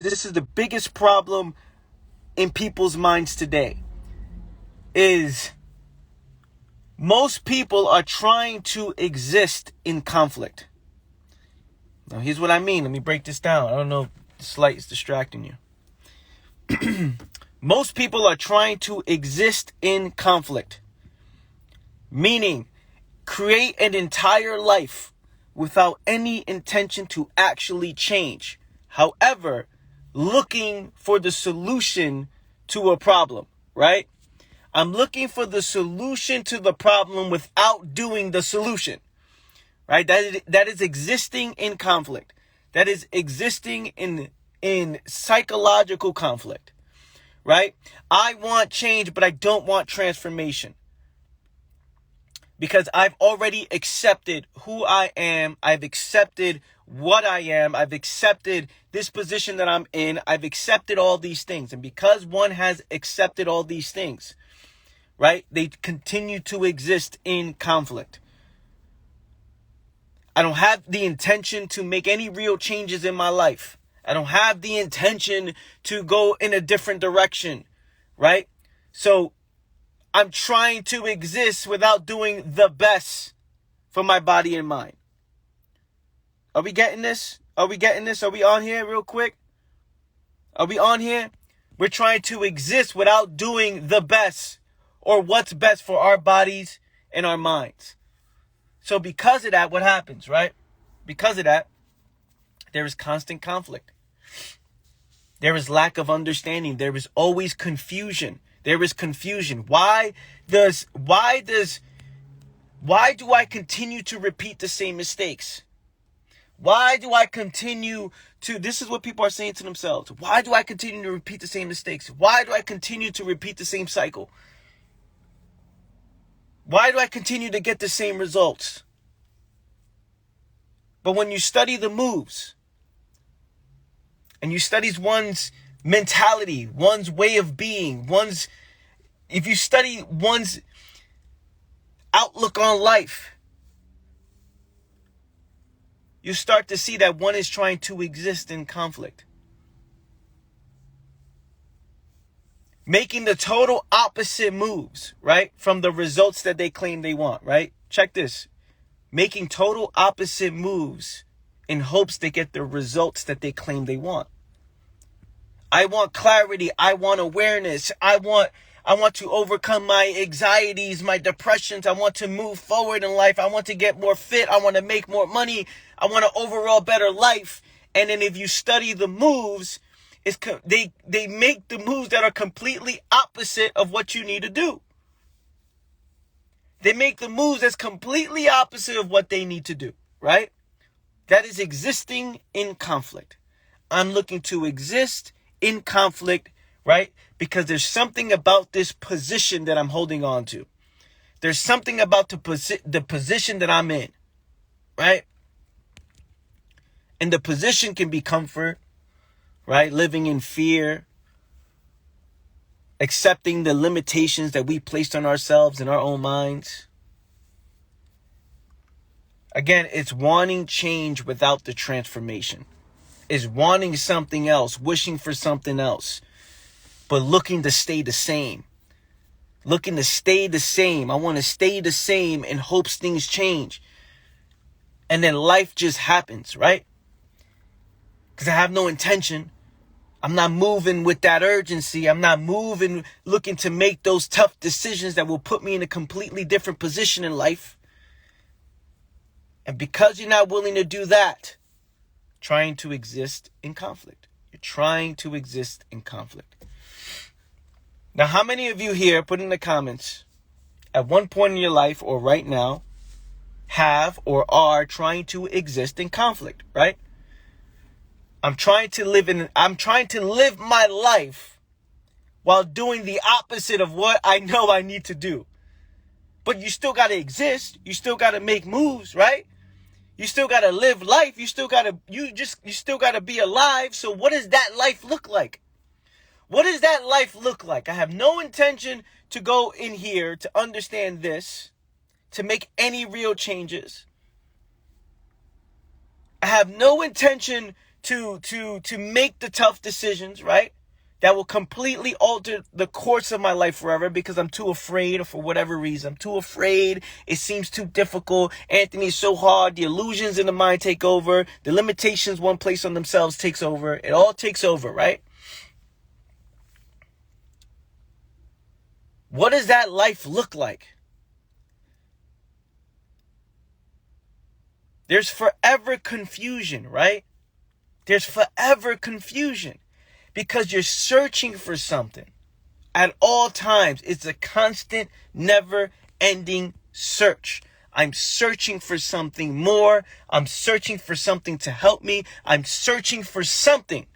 This is the biggest problem in people's minds today, is most people are trying to exist in conflict. Now, here's what I mean. Let me break this down. I don't know if this light is distracting you. Most people are trying to exist in conflict, meaning create an entire life without any intention to actually change. However, looking for the solution to a problem, right? I'm looking for the solution to the problem without doing the solution, right? That is existing in conflict. That is existing in psychological conflict, right? I want change, but I don't want transformation. Because I've already accepted who I am. I've accepted what I am. I've accepted this position that I'm in. I've accepted all these things. And because one has accepted all these things, right, they continue to exist in conflict. I don't have the intention to make any real changes in my life. I don't have the intention to go in a different direction, right? So I'm trying to exist without doing the best for my body and mind. Are we getting this? Are we getting this? Are we on here real quick? Are we on here? We're trying to exist without doing the best or what's best for our bodies and our minds. So because of that, what happens, right? Because of that, there is constant conflict. There is lack of understanding. There is always confusion. There is confusion. Why do I continue to repeat the same mistakes? Why do I continue to, this is what people are saying to themselves. Why do I continue to repeat the same mistakes? Why do I continue to repeat the same cycle? Why do I continue to get the same results? But when you study the moves, and you study one's mentality, one's way of being, if you study one's outlook on life, you start to see that one is trying to exist in conflict. Making the total opposite moves, right? From the results that they claim they want, right? Check this. Making total opposite moves in hopes they get the results that they claim they want. I want clarity. I want awareness. I want to overcome my anxieties, my depressions. I want to move forward in life. I want to get more fit. I want to make more money. I want an overall better life. And then if you study the moves, they make the moves that are completely opposite of what you need to do. They make the moves that's completely opposite of what they need to do, right? That is existing in conflict. I'm looking to exist in conflict, right? Because there's something about this position that I'm holding on to. There's something about the position that I'm in, right? And the position can be comfort, right? Living in fear, accepting the limitations that we placed on ourselves in our own minds. Again, it's wanting change without the transformation. It's wanting something else, wishing for something else, but looking to stay the same. Looking to stay the same. I want to stay the same in hopes things change. And then life just happens, right? Because I have no intention. I'm not moving with that urgency. I'm not moving, looking to make those tough decisions that will put me in a completely different position in life. And because you're not willing to do that, trying to exist in conflict. You're trying to exist in conflict. Now, how many of you here, put in the comments, at one point in your life or right now, have or are trying to exist in conflict, right? I'm trying to live my life while doing the opposite of what I know I need to do. But you still got to exist. You still got to make moves, right? You still got to live life. You still got to be alive. So what does that life look like? What does that life look like? I have no intention to go in here to understand this, to make any real changes. I have no intention to make the tough decisions, right? That will completely alter the course of my life forever because I'm too afraid, or for whatever reason, I'm too afraid. It seems too difficult. Anthony, it's so hard. The illusions in the mind take over. The limitations one place on themselves takes over. It all takes over, right? What does that life look like? There's forever confusion, right? There's forever confusion because you're searching for something at all times. It's a constant, never-ending search. I'm searching for something more. I'm searching for something to help me. I'm searching for something.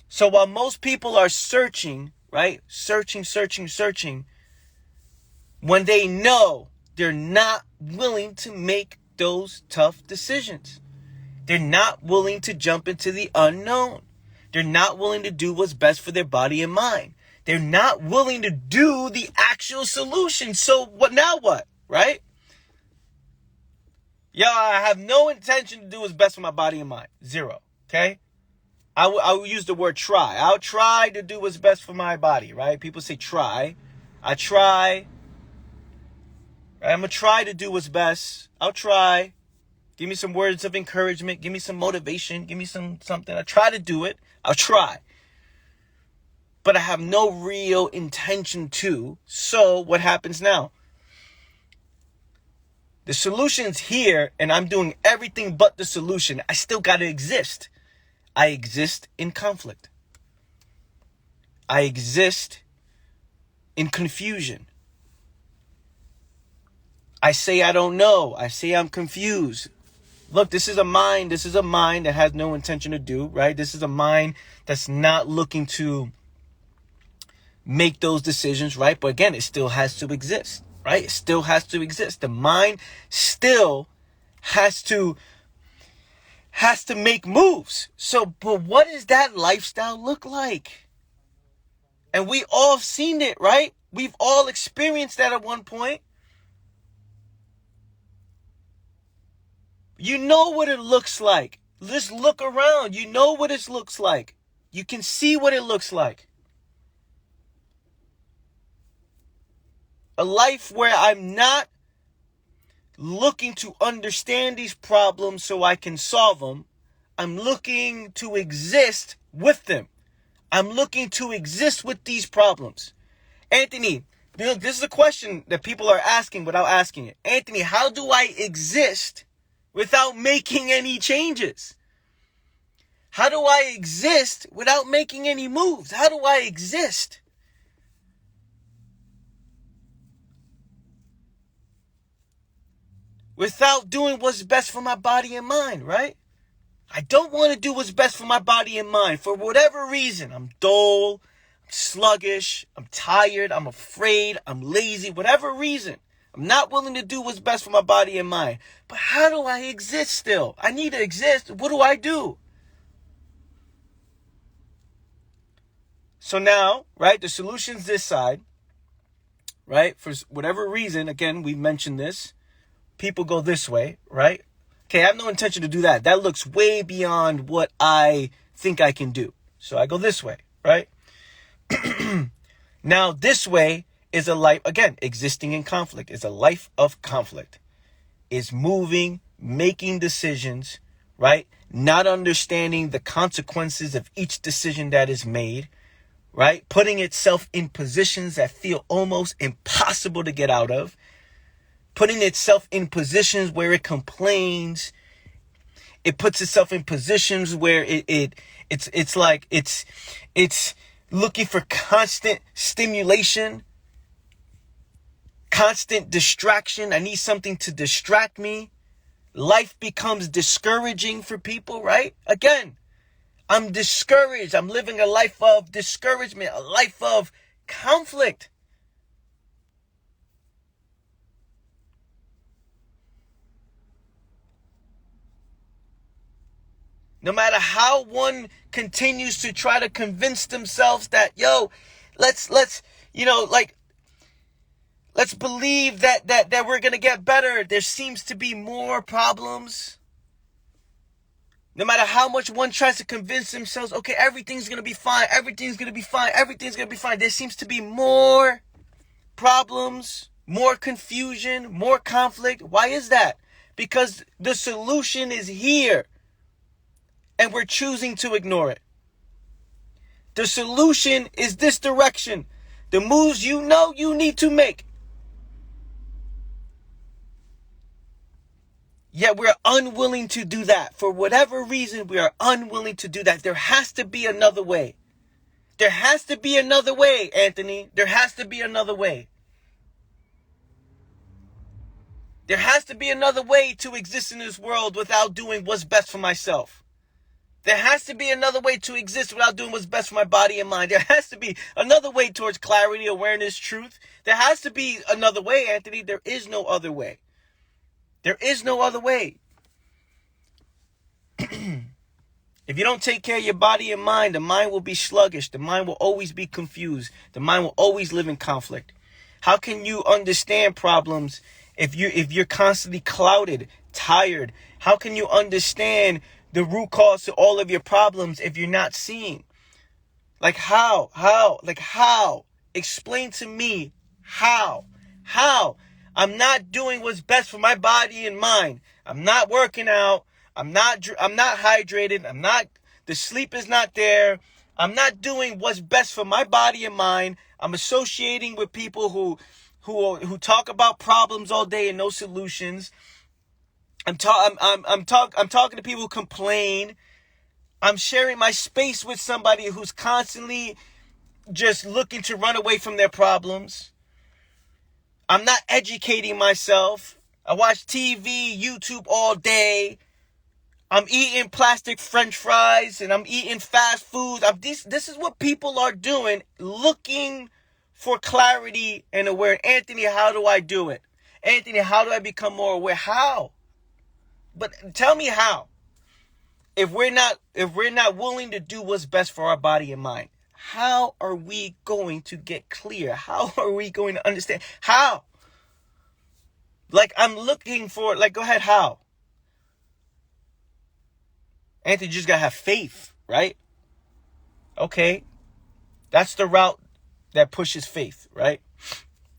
So while most people are searching, right? Searching, when they know, they're not willing to make those tough decisions. They're not willing to jump into the unknown. They're not willing to do what's best for their body and mind. They're not willing to do the actual solution. So what, right? I have no intention to do what's best for my body and mind. Zero, okay? I will use the word try. I'll try to do what's best for my body, right? People say try. I try. I'm going to try to do what's best. I'll try. Give me some words of encouragement. Give me some motivation. Give me something. I try to do it. I'll try. But I have no real intention to. So what happens now? The solution's here, and I'm doing everything but the solution. I still got to exist. I exist in conflict. I exist in confusion. I say I don't know. I say I'm confused. Look, this is a mind that has no intention to do, right? This is a mind that's not looking to make those decisions, right? But again, it still has to exist, right? It still has to exist. The mind still has to make moves. So, but what does that lifestyle look like? And we all seen it, right? We've all experienced that at one point. You know what it looks like. Just look around. You know what it looks like. You can see what it looks like. A life where I'm not looking to understand these problems so I can solve them. I'm looking to exist with them. I'm looking to exist with these problems. Anthony, this is a question that people are asking without asking it. Anthony, how do I exist without making any changes? How do I exist without making any moves? How do I exist? Without doing what's best for my body and mind, right? I don't want to do what's best for my body and mind for whatever reason. I'm dull, I'm sluggish, I'm tired, I'm afraid, I'm lazy, whatever reason. I'm not willing to do what's best for my body and mind. But how do I exist still? I need to exist. What do I do? So now, right, the solution's this side, right? For whatever reason, again, we mentioned this. People go this way, right? Okay, I have no intention to do that. That looks way beyond what I think I can do. So I go this way, right? Now, this way is a life, again, existing in conflict. It's a life of conflict. It's moving, making decisions, right? Not understanding the consequences of each decision that is made, right? Putting itself in positions that feel almost impossible to get out of. Putting itself in positions where it complains. It puts itself in positions where it's like it's looking for constant stimulation, constant distraction. I need something to distract me. Life becomes discouraging for people, right? Again, I'm discouraged. I'm living a life of discouragement, a life of conflict. No matter how one continues to try to convince themselves that, let's believe that we're going to get better. There seems to be more problems. No matter how much one tries to convince themselves, okay, everything's going to be fine, everything's going to be fine, everything's going to be fine, there seems to be more problems, more confusion, more conflict. Why is that? Because the solution is here and we're choosing to ignore it. The solution is this direction. The moves you know you need to make. Yet we're unwilling to do that. For whatever reason, we are unwilling to do that. There has to be another way. There has to be another way, Anthony. There has to be another way. There has to be another way to exist in this world without doing what's best for myself. There has to be another way to exist without doing what's best for my body and mind. There has to be another way towards clarity, awareness, truth. There has to be another way, Anthony. There is no other way. There is no other way. If you don't take care of your body and mind, the mind will be sluggish. The mind will always be confused. The mind will always live in conflict. How can you understand problems if you're constantly clouded, tired? How can you understand the root cause to all of your problems if you're not seeing? Like how? Explain to me how. I'm not doing what's best for my body and mind. I'm not working out. I'm not hydrated. The sleep is not there. I'm not doing what's best for my body and mind. I'm associating with people who talk about problems all day and no solutions. I'm talking to people who complain. I'm sharing my space with somebody who's constantly just looking to run away from their problems. I'm not educating myself. I watch TV, YouTube all day. I'm eating plastic French fries and I'm eating fast food. This is what people are doing, looking for clarity and awareness. Anthony, how do I do it? Anthony, how do I become more aware? How? But tell me how. If we're not willing to do what's best for our body and mind, how are we going to get clear? How are we going to understand? How? Like I'm looking for, go ahead, how? Anthony, you just gotta have faith, right? Okay. That's the route that pushes faith, right?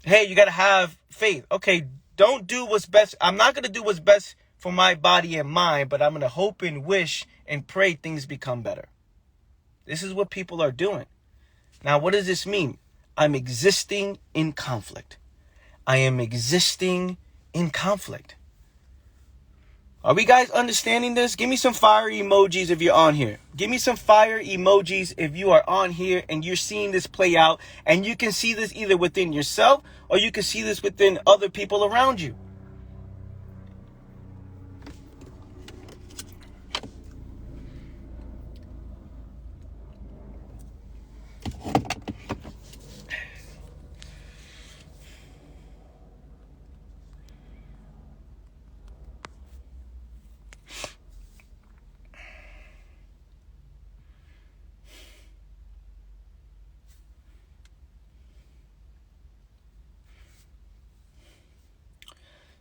Hey, you gotta have faith. Okay, don't do what's best. I'm not gonna do what's best for my body and mind, but I'm gonna hope and wish and pray things become better. This is what people are doing. Now, what does this mean? I'm existing in conflict. I am existing in conflict. Are we guys understanding this? Give me some fire emojis if you're on here. Give me some fire emojis if you are on here and you're seeing this play out, and you can see this either within yourself or you can see this within other people around you.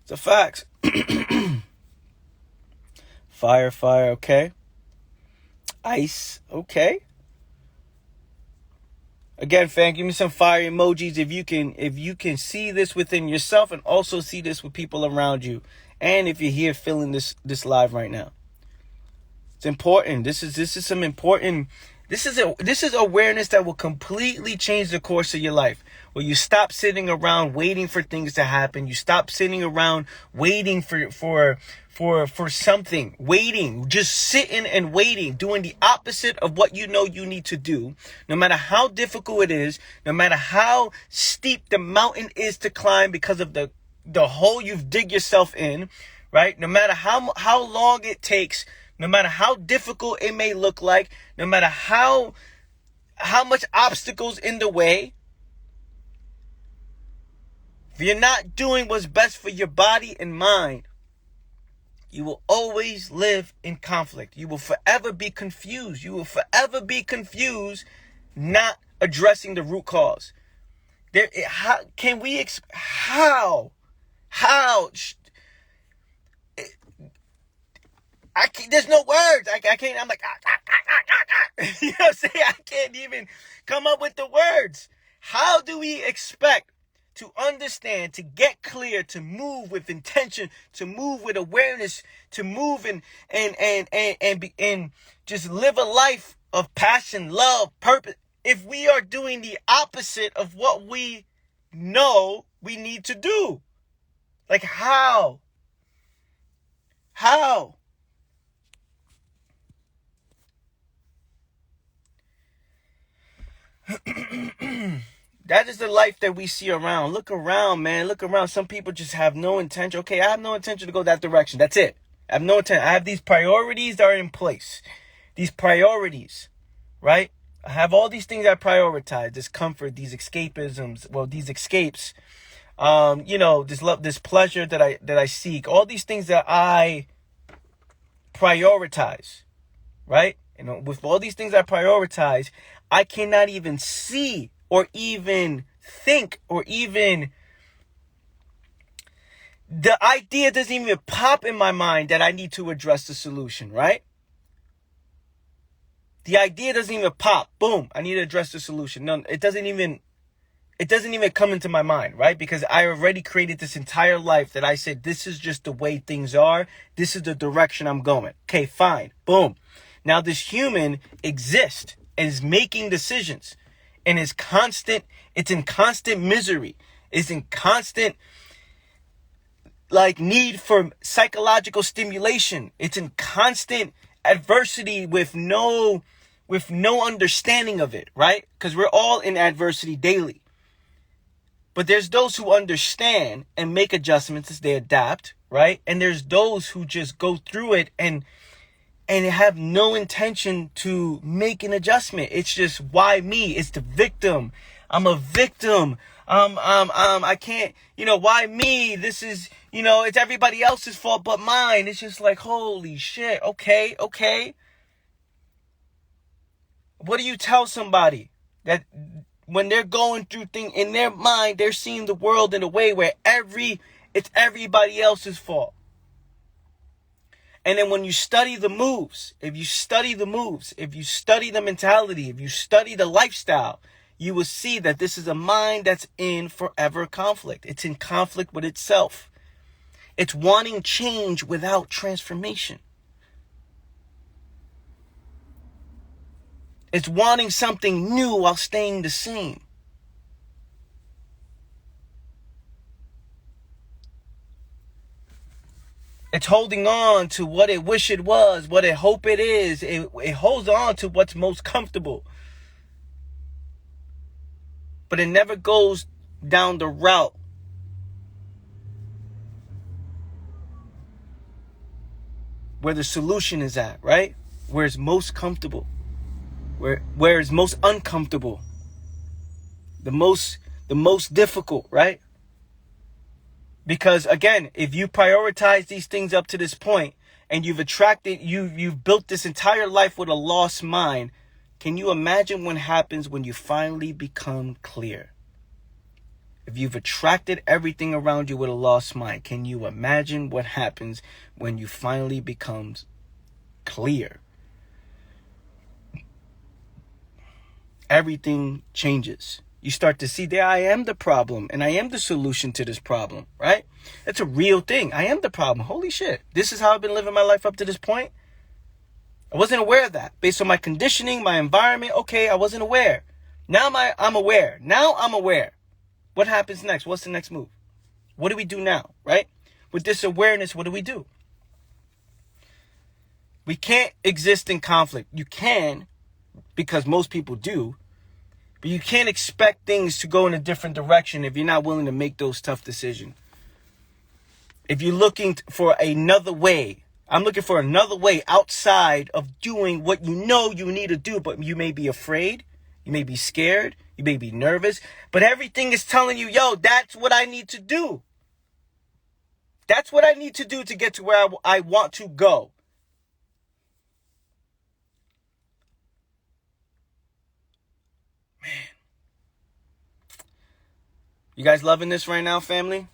It's a fact. Fire, okay. Ice, okay. Again, fam, give me some fire emojis if you can see this within yourself and also see this with people around you. And if you're here feeling this live right now. It's important. This is some important. This is awareness that will completely change the course of your life. Where you stop sitting around waiting for things to happen. You stop sitting around waiting for something. Waiting, just sitting and waiting, doing the opposite of what you know you need to do. No matter how difficult it is, no matter how steep the mountain is to climb because of the hole you've dig yourself in, right? No matter how long it takes. No matter how difficult it may look like, no matter how much obstacles in the way, if you're not doing what's best for your body and mind, you will always live in conflict. You will forever be confused. You will forever be confused, not addressing the root cause. I can't, there's no words. I can't, I'm like, you know what I'm saying? I can't even come up with the words. How do we expect to understand, to get clear, to move with intention, to move with awareness, to move and just live a life of passion, love, purpose, if we are doing the opposite of what we know we need to do? Like, how? How? That is the life that we see around. Look around, man. Look around. Some people just have no intention. Okay, I have no intention to go that direction. That's it. I have no intent. I have these priorities that are in place. These priorities, right? I have all these things I prioritize. This comfort, these escapisms, well, these escapes. This love, this pleasure that I seek. All these things that I prioritize, right? And with all these things I prioritize, I cannot even see or even think or even the idea doesn't even pop in my mind that I need to address the solution, right? The idea doesn't even pop. Boom, I need to address the solution. No, it doesn't even come into my mind, right? Because I already created this entire life that I said, this is just the way things are. This is the direction I'm going. Okay, fine. Boom. Now this human exists and is making decisions and it's in constant misery. It's in constant need for psychological stimulation. It's in constant adversity with no understanding of it, right? Because we're all in adversity daily. But there's those who understand and make adjustments as they adapt, right? And there's those who just go through it and have no intention to make an adjustment. It's just, why me? It's the victim. I'm a victim. I can't, why me? This is, it's everybody else's fault but mine. It's just like, holy shit. Okay. What do you tell somebody that when they're going through things in their mind, they're seeing the world in a way where it's everybody else's fault? And then when you study the moves, if you study the mentality, if you study the lifestyle, you will see that this is a mind that's in forever conflict. It's in conflict with itself. It's wanting change without transformation. It's wanting something new while staying the same. It's holding on to what it wish it was, what it hope it is. It holds on to what's most comfortable. But it never goes down the route where the solution is at, right? Where it's most comfortable. Where it's most uncomfortable. The most difficult, right? Because again, if you prioritize these things up to this point and you've built this entire life with a lost mind, can you imagine what happens when you finally become clear? If you've attracted everything around you with a lost mind, can you imagine what happens when you finally become clear? Everything changes. You start to see that I am the problem and I am the solution to this problem, right? That's a real thing. I am the problem. Holy shit. This is how I've been living my life up to this point. I wasn't aware of that. Based on my conditioning, my environment, okay, I wasn't aware. Now I'm aware. Now I'm aware. What happens next? What's the next move? What do we do now, right? With this awareness, what do we do? We can't exist in conflict. You can, because most people do. But you can't expect things to go in a different direction if you're not willing to make those tough decisions. If you're looking for another way, I'm looking for another way outside of doing what you know you need to do, but you may be afraid, you may be scared, you may be nervous, but everything is telling you, yo, that's what I need to do. That's what I need to do to get to where I want to go. Man. You guys loving this right now, family?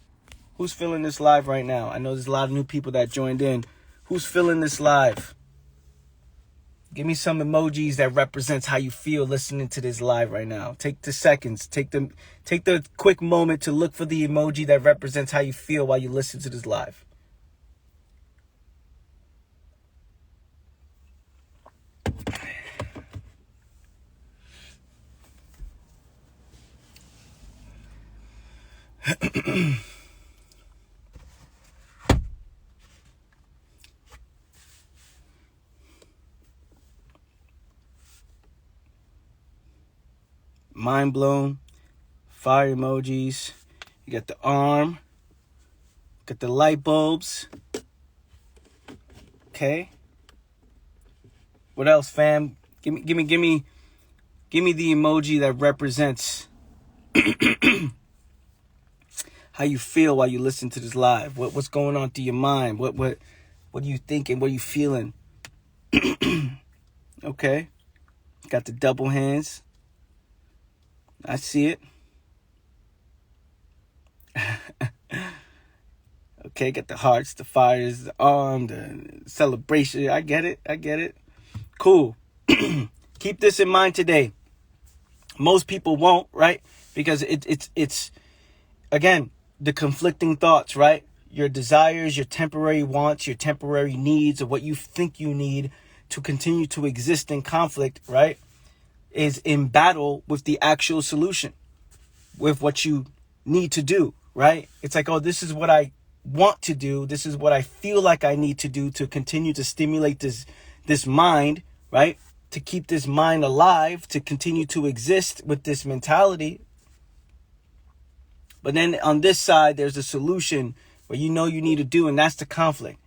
Who's feeling this live right now? I know there's a lot of new people that joined in. Who's feeling this live? Give me some emojis that represents how you feel listening to this live right now. Take the seconds. Take the quick moment to look for the emoji that represents how you feel while you listen to this live. Mind blown. Fire emojis. You got the arm. Got the light bulbs. Okay. What else, fam? Give me the emoji that represents how you feel while you listen to this live. What's going on through your mind? What are you thinking? What are you feeling? Okay. Got the double hands. I see it. Okay, got the hearts, the fires, the arm, the celebration. I get it. Cool. Keep this in mind today. Most people won't, right? Because it's again, the conflicting thoughts, right? Your desires, your temporary wants, your temporary needs, or what you think you need to continue to exist in conflict, right? Is in battle with the actual solution, with what you need to do, right? It's like, oh, this is what I want to do. This is what I feel like I need to do to continue to stimulate this mind, right? To keep this mind alive, to continue to exist with this mentality. But then on this side, there's a solution where you know you need to do, and that's the conflict.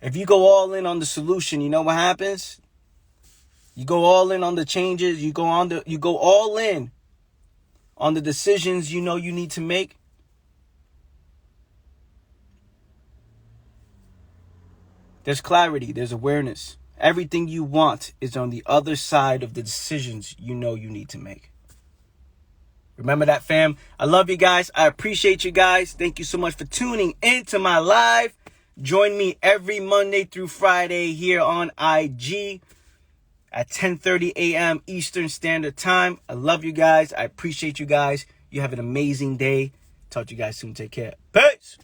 If you go all in on the solution, you know what happens? You go all in on the changes, you go all in on the decisions you know you need to make. There's clarity, there's awareness. Everything you want is on the other side of the decisions you know you need to make. Remember that, fam. I love you guys. I appreciate you guys. Thank you so much for tuning into my live. Join me every Monday through Friday here on IG at 10:30 a.m. Eastern Standard Time. I love you guys. I appreciate you guys. You have an amazing day. Talk to you guys soon. Take care. Peace.